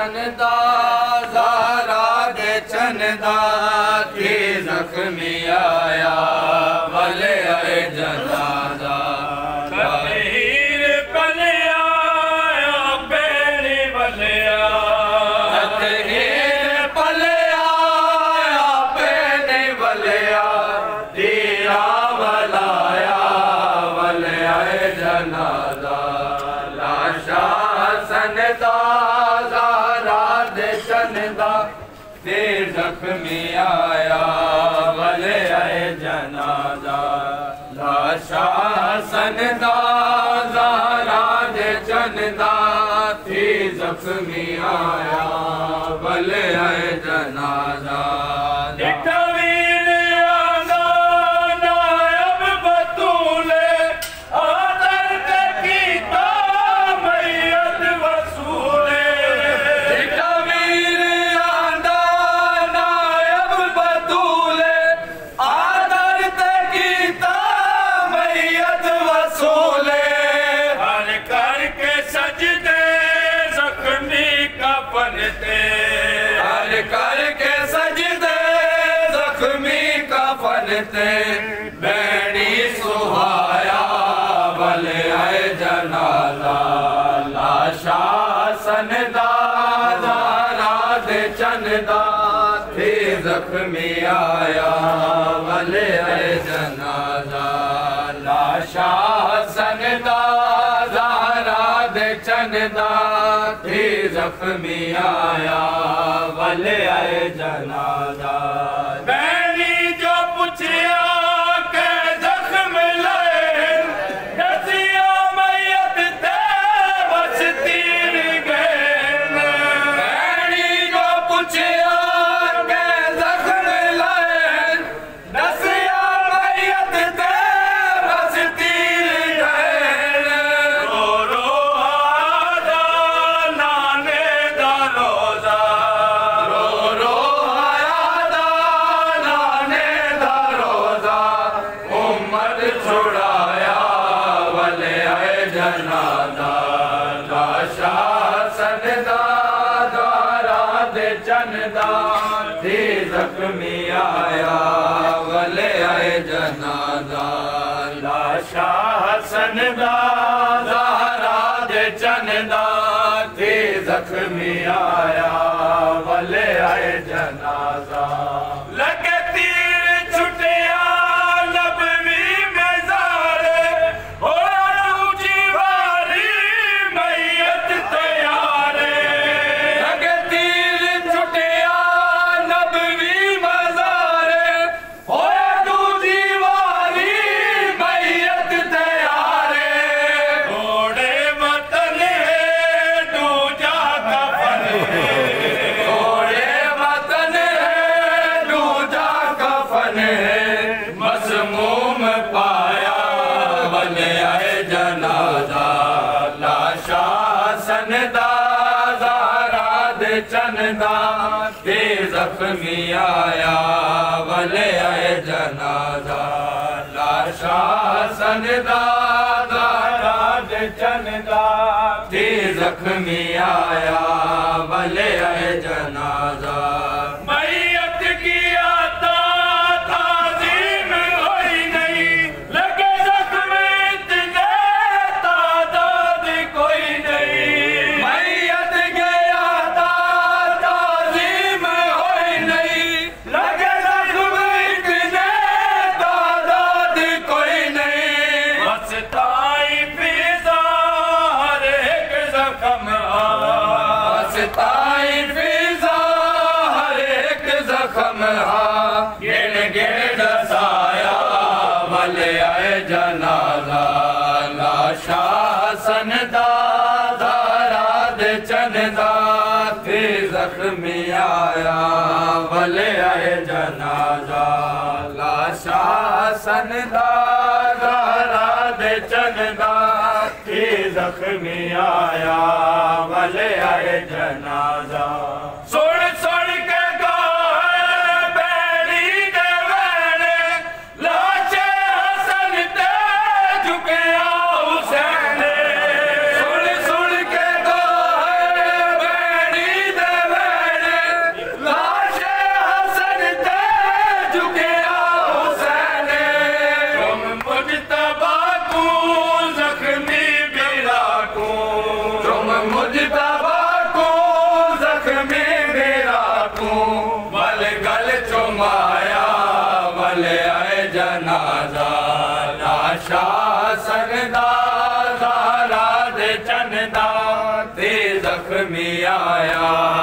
सनदा ज़हरा दे चनदा थी ज़ख्मी आया वले आए जनाजा तहीर पले आया बेनी वले तहीर पले आया बेनी वले दीरा वलाया वले आए जनाजा लाशा सनदा ज़हरा दे चनदा थी ज़ख्मी आया वले आए जनाजा लाशा सनदा ज़हरा दे चनदा थी ज़ख्मी आया वले आए जनाजा करके सजदे ज़ख्मी कफन ते बैणी सुहाया वले आए जनाजा लाशा सनदा ज़हरा दे चनदा थी ज़ख्मी आया वले आए जनाजा लाशा सनदा ज़हरा दे चनदा थी ज़ख्मी आया वले आए जनाजा बैनी जो पूछया के ज़ख्म लए दसिया मैयत ते बस तीर गए बैनी जो पूछया के ज़ख्म लए दसिया मैयत ते बस तीर गए रो रो आदा नाने दा रोज़ा छुड़ाया वले आए जनाजा लाशा सनदा ज़हरा दे चनदा थी ज़ख्मी आया वले आए जनाजा लाशा सनदा ज़हरा दे चनदा थी ज़ख्मी आया वले आए जनाजा लगे तीर छुटिया मज़मूम पाया वले आए जनाजा लाशा सनदा ज़हरा दे चनदा थी ज़ख्मी आया वले आए जनाजा लाशा सनदा ज़हरा दे चनदा थी ज़ख्मी आया वले आए जनाजा मैयत की गिन गिन दसाया वले आए जनाजा लाशा सनदा ज़हरा दे चनदा थी ज़ख्मी आया वले आए जनाजा लाशा सनदा ज़हरा दे चनदा थी ज़ख्मी आया वले आए जनाजा सुन सुन के मुजतबा को जख्मी मेरा को वल गल चुमाया वल आए जनाजा लाशा सनदा दारा दे चंदा ते जख्मी आया